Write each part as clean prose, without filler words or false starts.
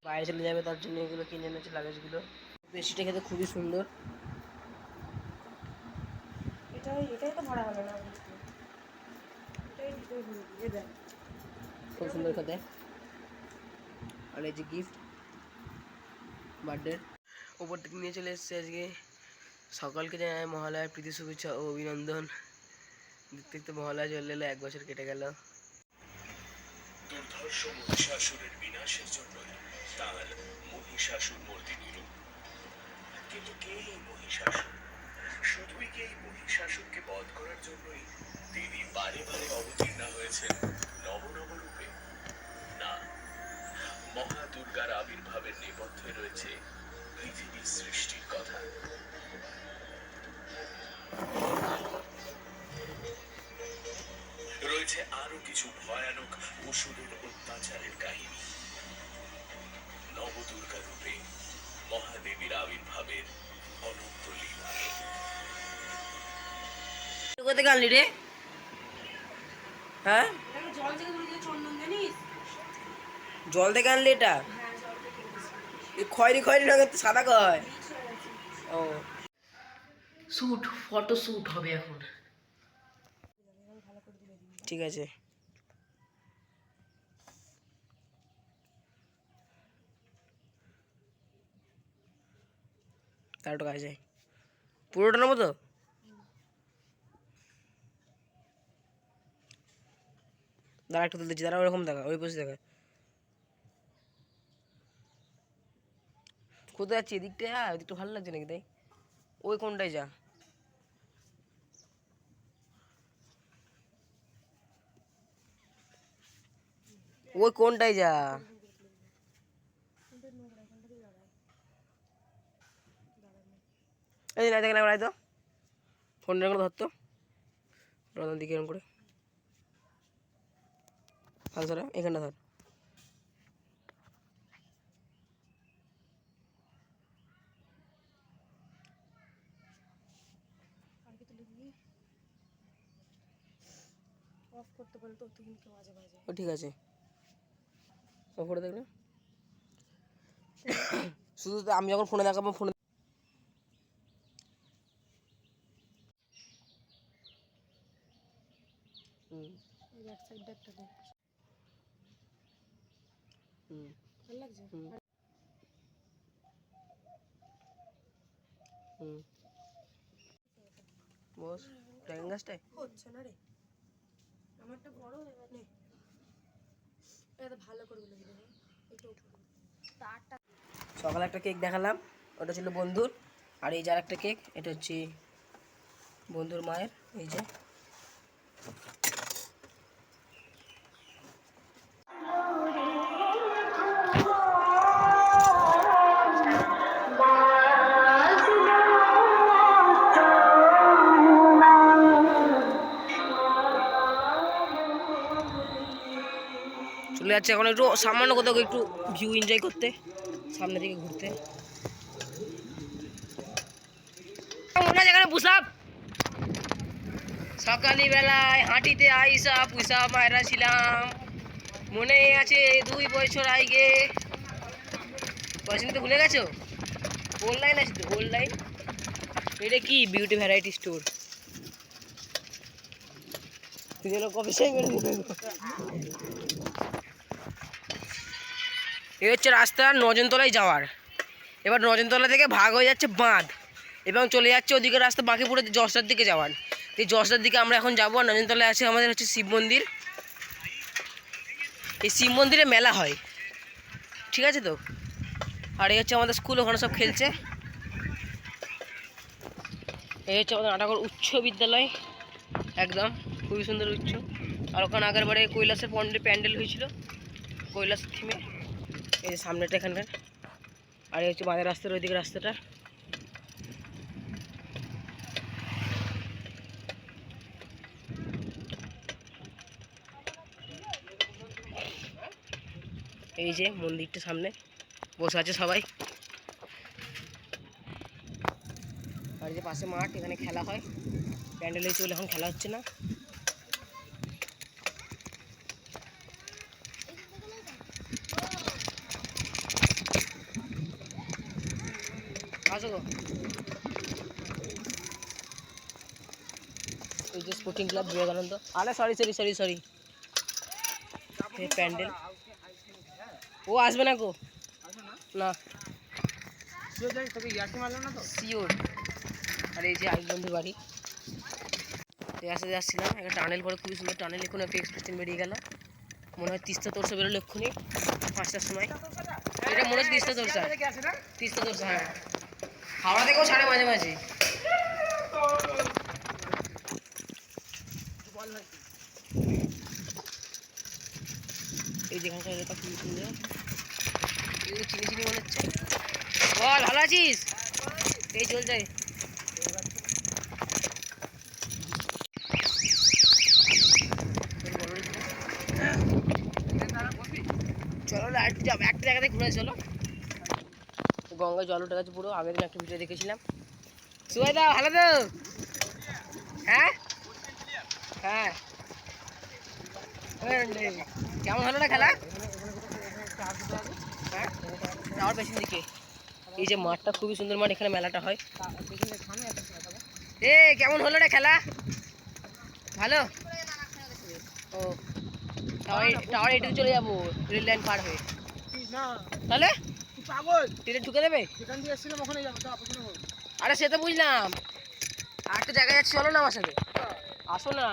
বাইরে চলে যাবে, তার জন্য এগুলো কিনে এনেছে লাগেজগুলো। বেশিটা খেতে খুবই সুন্দর। এটাই তো ভরা হলো না, খুব সুন্দর খেতে। আর এই যে গিফট বার্থডে ওপর থেকে নিয়ে চলে এসেছে। আজকে সকলকে জানাই মহালয়ার প্রীতি শুভেচ্ছা ও অভিনন্দন। দেখতে দেখতে মহালয়া চলে এলো, 1 বছর কেটে গেল। দুর্ধর্ষ মহিষাসুরের বিনাশের জন্য তার মহিষাসুর মর্দিনী রূপ। কিন্তু কে এই মহিষাসুর? শুধুই কি এই মহিষাসুরকে বধ করার জন্যই দেবী বারে বারে অবতীর্ণা হয়েছেন নব নব রূপে? না, মহা দুর্গার আবির্ভাবের নেপথ্যে রয়েছে পৃথিবীর সৃষ্টির কথা। রয়েছে আরো কিছু ভয়ানক অসুরের অত্যাচারের কাহিনী। নবদুর্গা রূপে মহাদেবীর আবির্ভাবের অনন্ত লীলা। কোথায় আনলি রে? হ্যাঁ, জল থেকে আনলি এটা? খয়েরি খয়েরি রঙের তো সাদা কয়। ও শ্যুট, ফটো শ্যুট হবে এখন। ঠিক আছে। তারটা কাজ যায় পুরোটা নেবো তো। দাঁড়া একটু তুলতেছি, দাঁড়া ওরকম দেখা, ওই বসে দেখা। কোথায় যাচ্ছি? এদিকটা ওদিকটা ভালো লাগছে নাকি? তাই ওই কোনটায় যা। ওই কোনটায় যা। এই না দেখে না তো ফোনটা করে ধরতো রতন দিকে এরকম করে। আচ্ছা এখানটা ধর। অফ করতে পারলে তো কিন্তু বাজে বাজে। ও ঠিক আছে, ও ফটো দেখলে শুধু আমি যখন ফোনে দেখাবো ফোনে ব্যাক সাইডটা একটা দেখ। ভালো লাগছে। বস ড্রাগন গাছটায় হচ্ছে না রে, আমারটা বড় এবার নে। এটা ভালো করে গুলো দিলে একটু তারটা। সকালে একটা কেক দেখালাম, ওটা ছিল বন্ধুর। আর এই যার একটা কেক, এটা হচ্ছে বন্ধুর মায়ের। এই যে চলে যাচ্ছে এখন একটু সামান্য কোথাও একটু ভিউ এনজয় করতে, সামনের দিকে ঘুরতে। সকালবেলায় হাঁটিতে আইসা পুষা মায়েরা ছিলাম, মনে আছে 2 বছর আগে। পয়সা তো ভুলে গেছো? অনলাইন আছে তো, অনলাইন। এটা কি বিউটি ভ্যারাইটি স্টোর। তুই যেন কবে সেই করে দিবে। এই হচ্ছে রাস্তা নজনতলায় যাওয়ার। এবার নজনতলা থেকে ভাগ হয়ে যাচ্ছে বাঁধ এবং চলে যাচ্ছে ওদিকে রাস্তা বাঁকিপুরে যশোরের দিকে যাওয়ার। এই যশোরের দিকে আমরা এখন যাবো। আর নজনতলায় আছে আমাদের হচ্ছে শিব মন্দির। এই শিব মন্দিরে মেলা হয়, ঠিক আছে তো। আর এই হচ্ছে আমাদের স্কুল, ওখানে সব খেলছে। এই হচ্ছে আমাদের নাটাগড় উচ্চ বিদ্যালয়, একদম খুবই সুন্দর উচ্চ। আর ওখানে আগের বারে কৈলাসের প্যান্ডেল হয়েছিল, কৈলাসের থিমে। এই যে সামনেটা এখানকার। আর এই হচ্ছে বাঁধের রাস্তার ওইদিকে রাস্তাটা। এই যে মন্দিরটা সামনে বসে আছে সবাই। আর যে পাশে মাঠ, এখানে খেলা হয়। প্যান্ডেল হয়েছে বলে এখন খেলা হচ্ছে না। আসো গো। এই যে স্পোর্টিং ক্লাব বিবেকানন্দ। আরে সরি সরি সরি সরি, এই প্যান্ডেল। ও আসবে না গো, না শিওর। আর এই যে আরেক বন্ধুর বাড়ি। আসতে যাচ্ছিলাম একটা টানেল পরে, খুবই সুন্দর টানেল। এখন একটা এক্সপ্রেস ট্রেন বেরিয়ে গেল, মনে হয় তিস্তা তোরসা বেরোলো এক্ষুনি 5টার সময়। এটা মনে হচ্ছে তিস্তা তোরসা, তিস্তা তোরসা। হ্যাঁ, হাওড়া থেকেও ছাড়ে মাঝে মাঝে। এই যেখানকার এলাকা খুবই সুন্দর, এগুলো চিনি চিনি মনে হচ্ছে। বল, ভালো আছিস? এই চল যাই। চলো লাইট যাবো, একটা জায়গাতে ঘুরে চলো। গঙ্গায় জল উঠে গেছে পুরো, আগের দিন একটা ভিডিও দেখেছিলাম। সুবাই দা ভালো তো? হ্যাঁ হ্যাঁ, কেমন হলো না খেলা? হ্যাঁ, আমার পেছন দিকে এই যে মাঠটা, খুবই সুন্দর মাঠ, এখানে মেলাটা হয়। এ কেমন হলো রে খেলা? ভালো। ও টাওয়ার এদিকে চলে যাবো, রেল লাইন পার হয়ে। তাহলে ট্রেনে ঢুকে দেবে? আরে সে তো বুঝলাম, আর একটা জায়গায় যাচ্ছি, চলো না আমার সাথে। আসো না,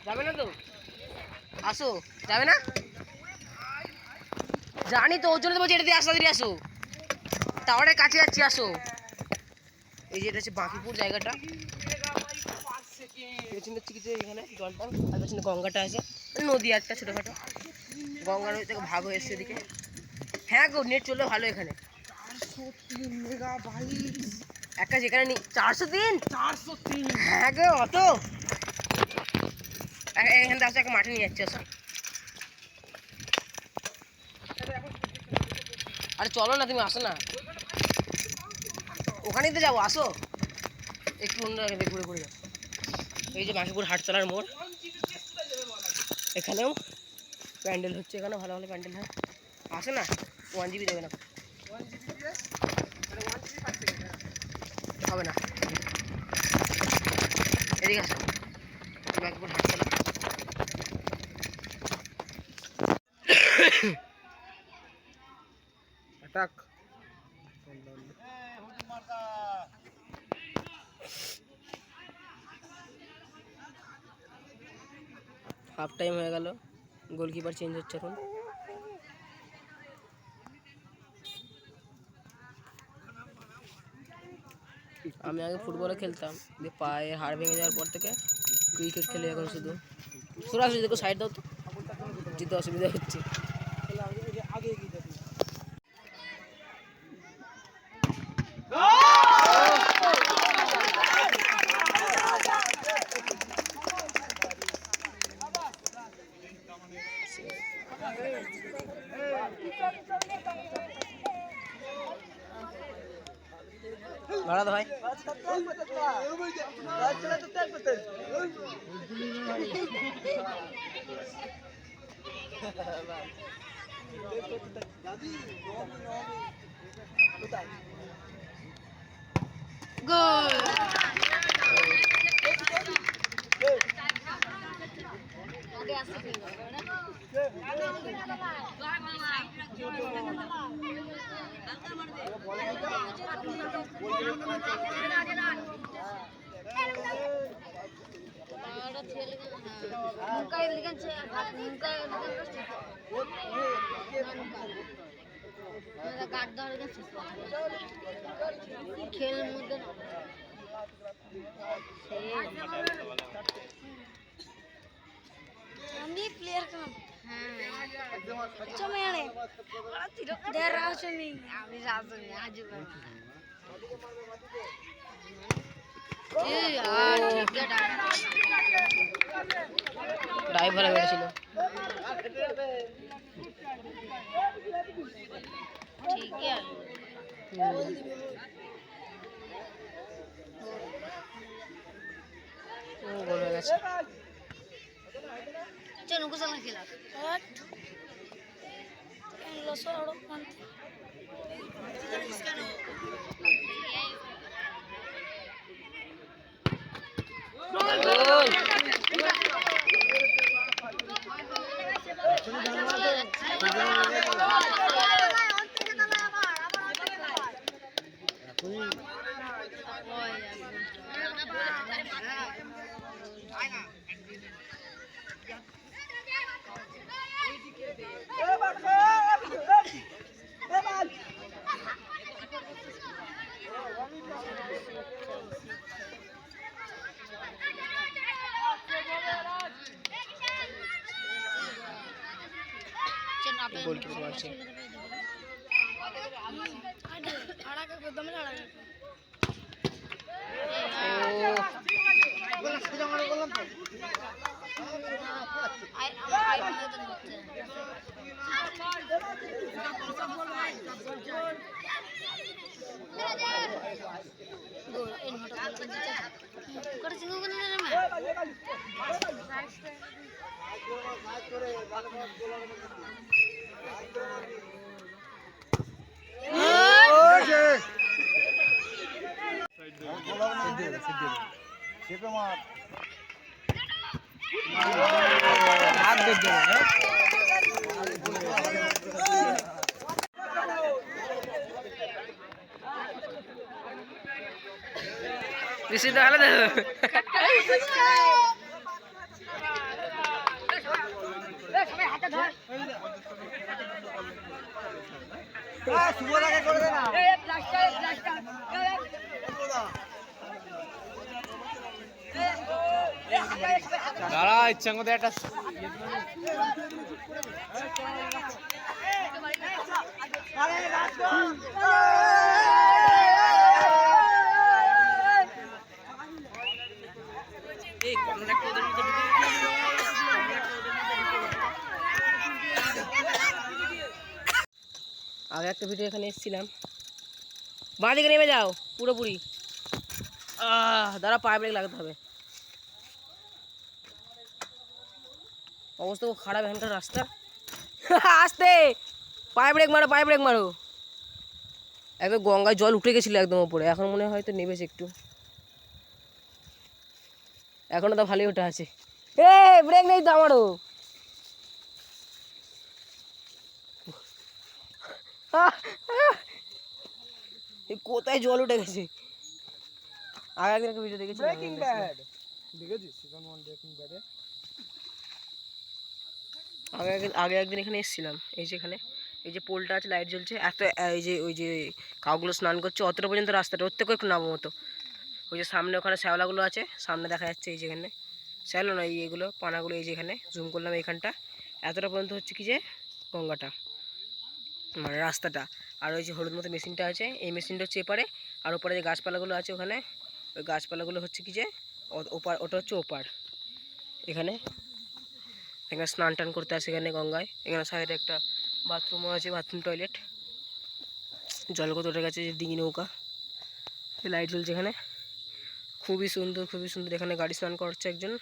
যাবে না তো? আসো, যাবে না? জানি তো, ওর জন্য তো বলছি এটা দিয়ে আসো, দিয়ে আসো। টাওয়ারের কাছে যাচ্ছি, আসো। এই যে এটা হচ্ছে বাঁকিপুর জায়গাটা, পেছনে হচ্ছে এখানে জলটা, আর পেছনে গঙ্গাটা আছে, নদী একটা ছোটোখাটো। গঙ্গার থেকে ভাগ হয়ে এসছে এদিকে। হ্যাঁ গো, নেট চললে ভালো এখানে। একটা যেখানে 403। হ্যাঁ গো, অত এখান থেকে আসো, একটা মাঠে নিয়ে যাচ্ছে, আসো। আরে চলো না, তুমি আসো না, ওখানেই তো যাবো, আসো। একটু অন্য জায়গায় ঘুরে ঘুরে যাও। এই যে বাঁকিপুর হাটতলার মোড়, এখানেও প্যান্ডেল হচ্ছে, এখানেও ভালো ভালো প্যান্ডেল হয়। আসো না, 1 GB দেবে না, হবে না। এদিকে আসো, বাঁকিপুর হাটতলা। হাফ টাইম হয়ে গেল, গোলকিপার চেঞ্জ হচ্ছে এখন। আমি আগে ফুটবলে খেলতাম, দিয়ে পায়ে হাড় ভেঙে যাওয়ার পর থেকে ক্রিকেট খেলে এখন শুধু। সরাসরি দেখো, সাইড দাও তো, যেতে অসুবিধা হচ্ছে। ভাড়া তো ভাই। খেলের মধ্যে আমি প্লেয়ার কাম চমেয়ানে দেড় রাজনী আমি রাজনী আজ ড্রাইভার বেড়েছিল। ঠিক আছে গোল হয়ে গেছে। চলো কুসালা খেলা বসো আরো গোলকিপার মারছে। ঋষিদা আলাদা দাঁড়া ইচ্ছা মতো একটা আগে একটা ভিডিও এখানে এসেছিলাম, বাঁ দিকে নেমে যাও পুরোপুরি। দাঁড়া পায়ে ব্রেক লাগাতে হবে, অবস্থা খুব খারাপ এখানকার রাস্তা। আসতে পায়ে ব্রেক মারো, পায়ে ব্রেক মারো। একদম গঙ্গায় জল উঠে গেছিলো একদম ওপরে, এখন মনে হয় হয়তো নেমেছে একটু, এখনো তো ভালোই ওঠা আছে। এ ব্রেক নেই তো আমারও। কোথায় জল উঠে গেছে। আগে একদিন একটা ভিডিও দেখেছি, আগে একদিন এখানে এসেছিলাম। এই যে এখানে এই যে পোলটা আছে, লাইট জ্বলছে এত, এই যে ওই যে কাউগুলো স্নান করছে অতটা পর্যন্ত রাস্তাটা, ওর থেকে একটু নামো মতো। ওই যে সামনে ওখানে শ্যাওলাগুলো আছে, সামনে দেখা যাচ্ছে এই যেখানে শ্যাওলা নয় এইগুলো পানাগুলো, এই যেখানে জুম করলাম এইখানটা, এতটা পর্যন্ত হচ্ছে কি যে গঙ্গাটা মানে রাস্তাটা। আর ওই যে হলুদ মতো মেশিনটা আছে, এই মেশিনটা হচ্ছে এপারে, আর ওপারে যে গাছপালাগুলো আছে ওখানে, ওই গাছপালাগুলো হচ্ছে কি যে ওপার, ওটা হচ্ছে ওপার। এখানে এখানে স্নান টান করতে আসে এখানে গঙ্গায়। এখানে সাইডে একটা বাথরুমও আছে, বাথরুম টয়লেট। জল কত উঠে গেছে, যে ডিঙি নৌকা, লাইট জ্বলছে এখানে, খুবই সুন্দর খুবই সুন্দর। এখানে গাড়ি স্নান করছে একজন।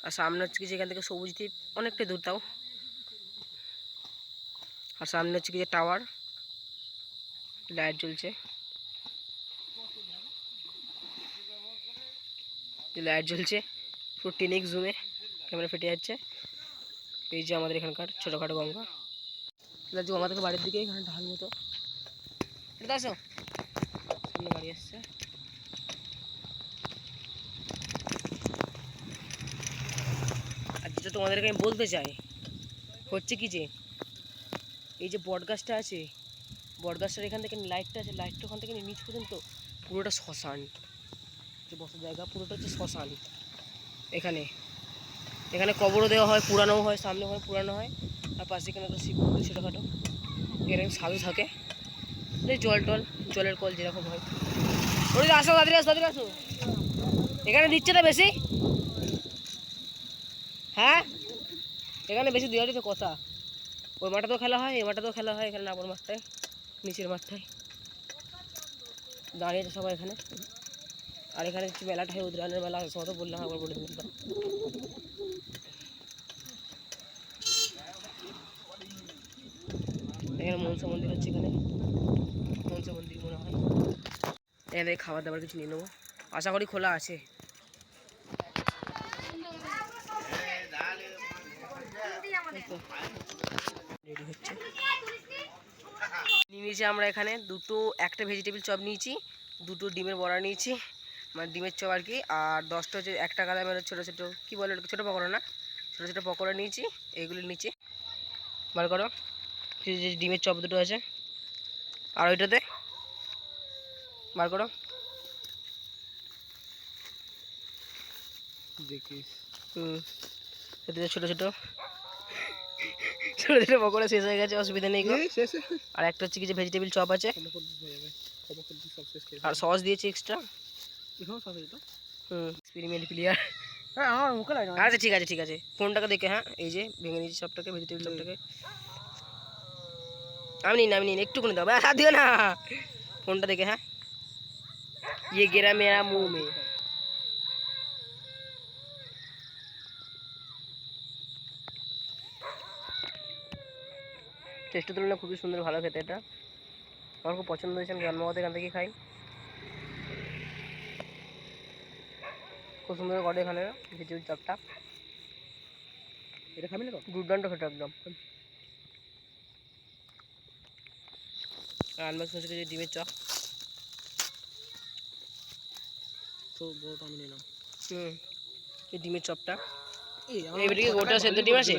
আর সামনে হচ্ছে কি যে এখান থেকে সবুজ দ্বীপ অনেকটাই দূর তাও। আর সামনে হচ্ছে কি যে টাওয়ার, লাইট জ্বলছে, লাইট জ্বলছে পুরো টেনিক জুমে ক্যামেরা ফেটে যাচ্ছে। এই যে আমাদের এখানকার ছোটোখাটো গঙ্গা, যে আমাদের বাড়ির দিকে এখানে ঢাল মতো। এটা আসো, সামনে গাড়ি আসছে। আর যেটা তোমাদেরকে আমি বলতে চাই হচ্ছে কি যে এই যে বট গাছটা আছে, বট গাছটার এখান থেকে লাইটটা আছে, লাইটটা ওখান থেকে নিচ পর্যন্ত পুরোটা শ্মশান, যে বসার জায়গা পুরোটা হচ্ছে শ্মশান। এখানে এখানে কবরও দেওয়া হয়, পুরানোও হয়, সামনে হয় পুরানো হয়। আর পাশে এখানে একটা শিব মন্দির ছোটোখাটো, এখানে সাধু থাকে, জল টল জলের কল যেরকম হয়। ওই আসো তাড়াতাড়ি আসো, তাড়াতাড়ি আসো। এখানে দিচ্ছে না বেশি, হ্যাঁ এখানে বেশি দেওয়ারই তো কথা। ওই মাঠটাতেও খেলা হয়, এই মাঠটাতেও খেলা হয়, এখানে নাবর মাঠটায়, নিচের মাঠটায় দাঁড়িয়েছে সবাই এখানে। আর এখানে মেলাটা হয়, উদ্রায়ণের মেলা, সব তো বললাম, একবার বলে দিলাম। এখানে মনসা মন্দির হচ্ছে, এখানে মনসা মন্দির মনে হয়। এখানে খাবার দাবার কিছু নিয়ে নেবো, আশা করি খোলা আছে। রেডি হচ্ছে, নিয়ে নিয়েছি আমরা এখানে দুটো, একটা ভেজিটেবিল চপ নিয়েছি, দুটো ডিমের বড়া নিয়েছি, মানে ডিমের চপ আর কি, আর 10টা হচ্ছে 1 টাকা দামের ছোটো ছোটো কী বলে ছোটো পকোড়া, না ছোটো ছোটো পকোড়া নিয়েছি। এইগুলো নিচে বার করো, যে ডিমের চপ দুটো আছে, আর ওইটাতে বার করো, দেখিস। এতে ছোটো ছোটো ছোটো ছোটো পকোড়া শেষ হয়ে গেছে, অসুবিধা নেই গো। আর একটা হচ্ছে কি যে ভেজিটেবিল চপ আছে, আর সস দিয়েছি এক্সট্রা। Experiment clear. হ্যাঁ আমার মুখে লাগে। আচ্ছা ঠিক আছে ঠিক আছে, ফোনটাকে দেখে, হ্যাঁ এই যে ভেঙে নিয়েছি চপটাকে, ভেজিটেবিল চপটাকে। আমি নিন একটুখানি দাও, হাত দিও না, ফোনটা দেখে। হ্যাঁ ये गिरा मेरा मुंह में। টেস্টের তুলনায় খুবই সুন্দর, ভালো খেতে এটা, আমার খুব পছন্দ হয়েছে, আমি জন্মগত এখান থেকে খাই, খুব সুন্দর করে এখানে ভেজিটেবিল চপটা। এটা খাবি না তো? দুর্দান্ত খেতে একদম। আর আনবক্স হচ্ছে যে ডিমের চপ, তো বড়টা আমি নিলাম। এই ডিমের চপটা, এই এবারে কি গোটা সেদ্ধ ডিম আছে?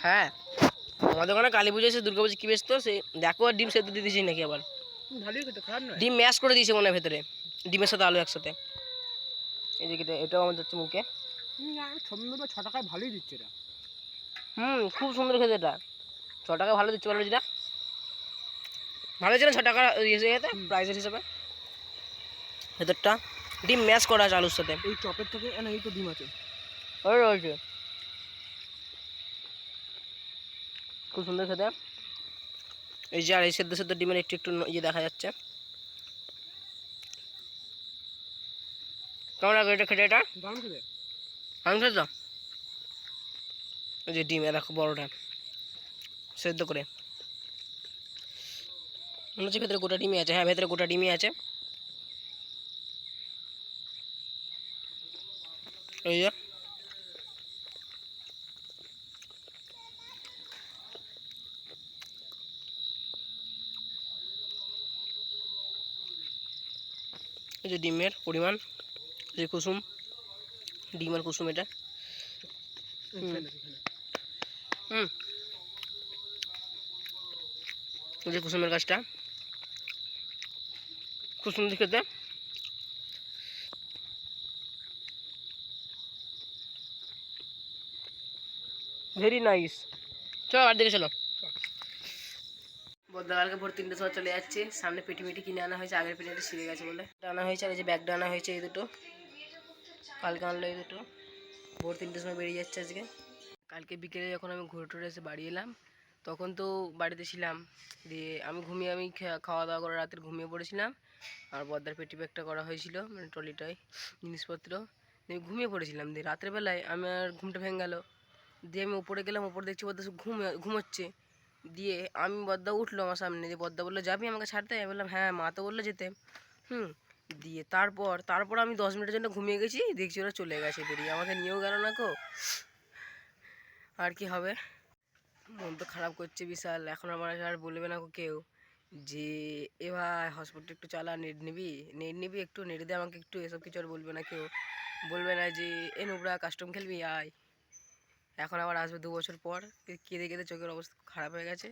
হ্যাঁ, আমাদের ওখানে কালী পুজো আছে, দুর্গা পুজো কি বেশ, তো সে দেখো আর ডিম সেদ্ধ দিয়ে দিয়েছি নাকি আবার, ভালোই খেতে, খারাপ নয়। ডিম ম্যাশ করে দিয়েছে মনে হয় ভেতরে, ডিমের সাথে আলু একসাথে। এই যে এটাও আমার যাচ্ছে মুখে। 6 টাকায় ভালোই দিচ্ছে এটা। খুব সুন্দর খেতে এটা, 6 টাকা ভালো দিচ্ছে, ভালো যেটা ভালো ছিল 6 টাকা ইয়েতে প্রাইসের হিসাবে। ভেতরটা ডিম ম্যাশ করা আছে আলুর সাথে। এই চপের থেকে না, এই তো ডিম আছে, ওই রয়েছে, খুব সুন্দর খেতে। এই যে আর এই সেদ্ধ সেদ্ধ ডিমের একটু একটু ইয়ে দেখা যাচ্ছে। কেমন লাগে এটা খেতে? এটা দারুণ খেতে। আমি খেতে, ওই যে ডিম দেখো বড়টা সেদ্ধ করে, মনে হচ্ছে ভেতরে গোটা ডিমই আছে। হ্যাঁ ভেতরে গোটা ডিমই আছে। এই যে এই যে ডিমের পরিমাণ, যে কুসুম, ডিম আর কুসুম এটা। এই যে কুসুমের গাছটা খুব সুন্দর খেতে। Very nice. চলো আর দিকে চলো। বদ্দাকালকে ভোর 3টের সময় চলে যাচ্ছে, সামনে পেটি মেটি কিনে আনা হয়েছে, আগের পেটিটা ছিঁড়ে গেছে বলে আনা হয়েছে, আর এই যে ব্যাগটা আনা হয়েছে, এই দুটো কালকে আনলো, এই দুটো ভোর 3টের সময় বেরিয়ে যাচ্ছে আজকে। কালকে বিকেলে যখন আমি ঘুরে টুরে এসে বাড়ি এলাম, তখন তো বাড়িতে ছিলাম, দিয়ে আমি খাওয়া দাওয়া করে রাতের ঘুমিয়ে পড়েছিলাম, আর বদ্দার পেটি ব্যাগটা করা হয়েছিল, মানে ট্রলিটায় জিনিসপত্র, দিয়ে ঘুমিয়ে পড়েছিলাম। দিয়ে রাত্রেবেলায় আমার ঘুমটা ভেঙে গেল, দিয়ে আমি উপরে গেলাম, উপরে দেখছি বদ্দা ঘুমোচ্ছে। দিয়ে আমি বদ্দা উঠলো আমার সামনে, দিয়ে বদ্দা বললো যাবি আমাকে ছাড়তে? আমি বললাম হ্যাঁ, মা তো বললো যেতে। দিয়ে তারপর আমি 10 মিনিটের জন্য ঘুমিয়ে গেছি, দেখছি ওরা চলে গেছে বেরিয়ে, আমাকে নিয়েও গেল না কো। আর কি হবে, মন তো খারাপ করছে বিশাল। এখন আমার আর বলবে না কেউ যে এ ভাই হসপিটাল একটু চালা, নেট নিবি একটু, নেট দে আমাকে একটু, এসব কিছু আর বলবে না কেউ। বলবে না যে এ নুবরা কাস্টম খেলবি আয়। এখন আবার আসবে 2 বছর পর, কেঁদে কেঁদে চোখের অবস্থা খারাপ হয়ে গেছে।